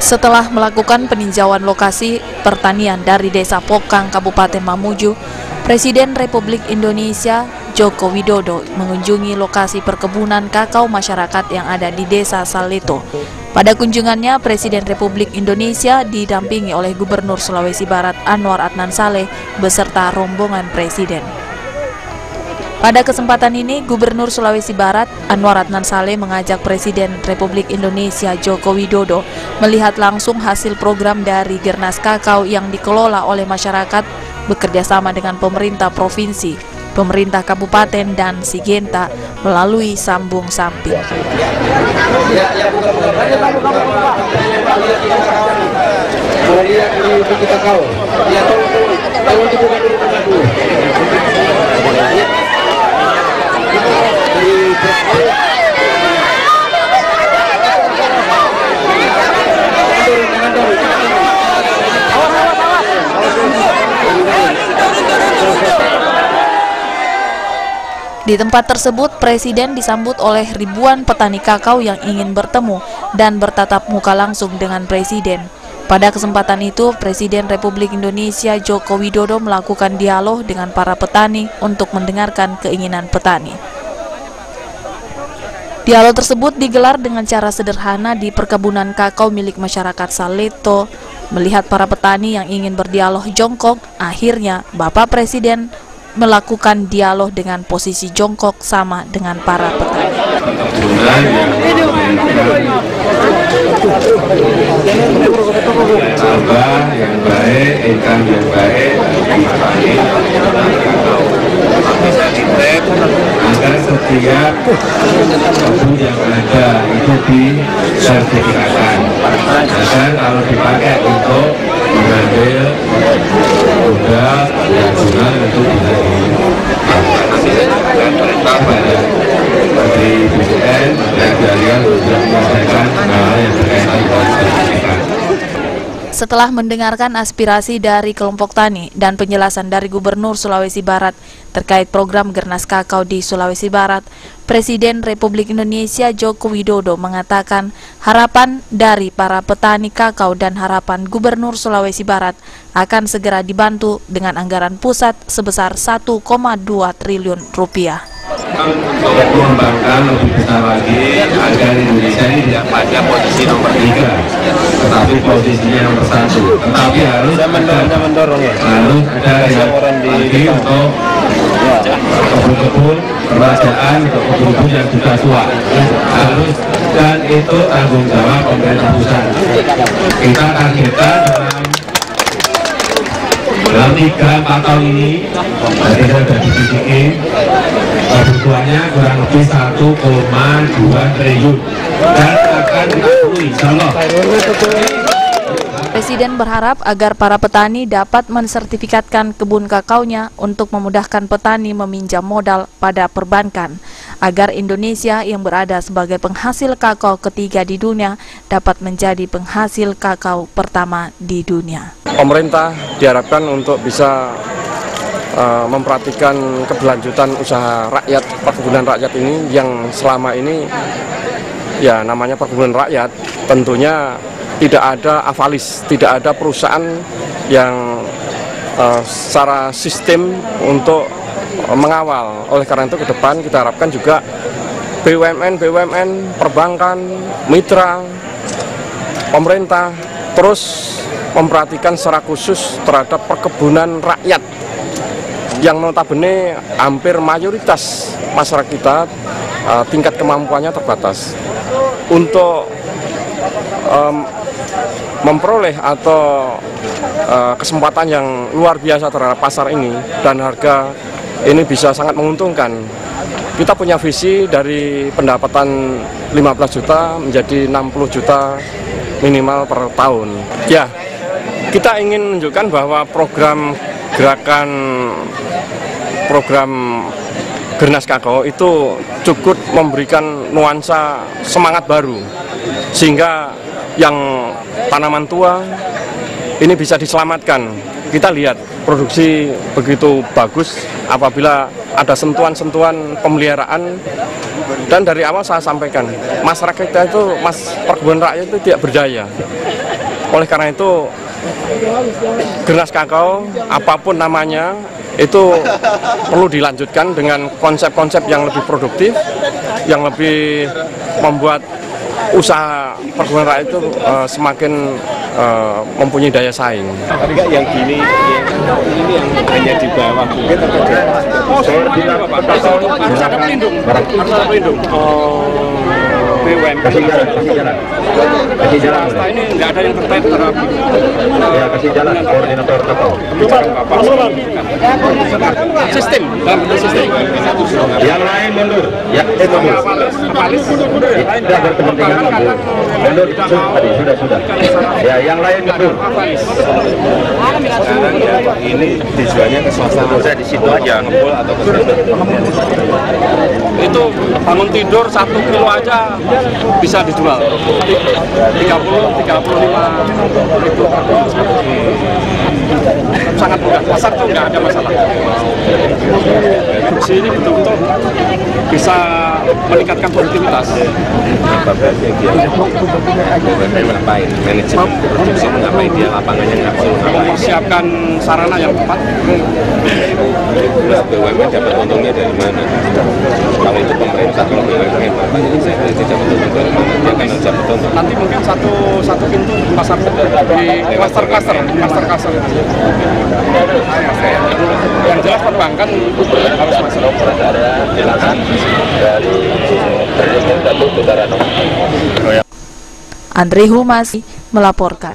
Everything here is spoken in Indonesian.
Setelah melakukan peninjauan lokasi pertanian dari Desa Pokang, Kabupaten Mamuju, Presiden Republik Indonesia Joko Widodo mengunjungi lokasi perkebunan kakao masyarakat yang ada di Desa Saleto. Pada kunjungannya, Presiden Republik Indonesia didampingi oleh Gubernur Sulawesi Barat Anwar Adnan Saleh beserta rombongan Presiden. Pada kesempatan ini, Gubernur Sulawesi Barat Anwar Adnan Saleh mengajak Presiden Republik Indonesia Joko Widodo melihat langsung hasil program dari Gernas Kakao yang dikelola oleh masyarakat bekerjasama dengan pemerintah provinsi, pemerintah kabupaten, dan Sigenta melalui sambung samping. Di tempat tersebut, Presiden disambut oleh ribuan petani kakao yang ingin bertemu dan bertatap muka langsung dengan Presiden. Pada kesempatan itu, Presiden Republik Indonesia Joko Widodo melakukan dialog dengan para petani untuk mendengarkan keinginan petani. Dialog tersebut digelar dengan cara sederhana di perkebunan kakao milik masyarakat Saleto. Melihat para petani yang ingin berdialog jongkok, akhirnya Bapak Presiden melakukan dialog dengan posisi jongkok sama dengan para petani. Tambah yang baik, ikan yang baik, bisa ditrap agar setiap kebun yang ada itu disertifikatkan. Dan kalau dipakai untuk mengambil modal yang guna itu bisa perintah pada Menteri BUMN dan jaringan untuk menyelesaikan hal yang berkaitan dengan sertifikat. Setelah mendengarkan aspirasi dari kelompok tani dan penjelasan dari Gubernur Sulawesi Barat terkait program Gernas Kakao di Sulawesi Barat, Presiden Republik Indonesia Joko Widodo mengatakan harapan dari para petani kakao dan harapan Gubernur Sulawesi Barat akan segera dibantu dengan anggaran pusat sebesar 1,2 triliun rupiah. Untuk mengembangkan lebih besar lagi agar Indonesia ini tidak pada posisi nomor 3, tetapi posisinya nomor 1. Tetapi harus mendorong ya. Harus ada yang lagi untuk kebun-kebun kerajaan, untuk kebun-kebun yang sudah tua. Harus, dan itu tanggung jawab pemerintah pusat. Kita targetkan dalam 3-4 tahun ini, tadi saya sudah dibisikin, kebutuhannya kurang lebih 1,2 triliun dan akan diakui, insya Allah. Presiden berharap agar para petani dapat mensertifikatkan kebun kakaonya untuk memudahkan petani meminjam modal pada perbankan, agar Indonesia yang berada sebagai penghasil kakao ketiga di dunia dapat menjadi penghasil kakao pertama di dunia. Pemerintah diharapkan untuk bisa memperhatikan keberlanjutan usaha rakyat, perkebunan rakyat ini yang selama ini ya namanya perkebunan rakyat, tentunya tidak ada avalis, tidak ada perusahaan yang secara sistem untuk mengawal. Oleh karena itu ke depan kita harapkan juga BUMN, perbankan, mitra, pemerintah terus memperhatikan secara khusus terhadap perkebunan rakyat yang notabene hampir mayoritas masyarakat kita tingkat kemampuannya terbatas. Untuk memperoleh atau kesempatan yang luar biasa terhadap pasar ini dan harga ini bisa sangat menguntungkan. Kita punya visi dari pendapatan 15 juta menjadi 60 juta minimal per tahun. Ya, kita ingin menunjukkan bahwa program Gernas Kakao itu cukup memberikan nuansa semangat baru, sehingga yang tanaman tua ini bisa diselamatkan. Kita lihat produksi begitu bagus apabila ada sentuhan-sentuhan pemeliharaan, dan dari awal saya sampaikan masyarakat kita itu, perkebunan rakyat itu tidak berdaya. Oleh karena itu, Gernas Kakao, apapun namanya, itu perlu dilanjutkan dengan konsep-konsep yang lebih produktif, yang lebih membuat usaha perkebunan rakyat itu semakin mempunyai daya saing. Yang gini, ini yang hanya di bawah bukit atau di atas? Harus ada pelindung. Harus ada pelindung. BUMN kasih jalan. Swasta ini nggak ada yang terkait terhadap kasih jalan koordinator kakao. kebijakan Bapak. Sistem, dalam bentuk sistem. Yang lain mundur. Ya, Apalis. tidak berkepentingan mundur. Sudah. Ya, yang lain mundur. Sekarang ya ini tujuannya ke swasta. Saya di situ aja ngebul atau ke itu bangun tidur 1 kilo aja bisa dijual 30-35 ribu per kilo. Sangat mudah, pasar tuh nggak ada masalah. Produksi ini betul-betul bisa meningkatkan produktivitas. Ngapain? Manajemen produksi ngapain dia lapangannya Mempersiapkan sarana yang tepat. BUMN dapat untungnya dari mana? Kalau itu pemerintah, kalau BUMN saya tidak dapat untung dari mana? Dia kan harus dapat untung. Nanti mungkin satu pintu pasar di cluster. Yang jelas perbankan harus masuk. Andre Humasi melaporkan.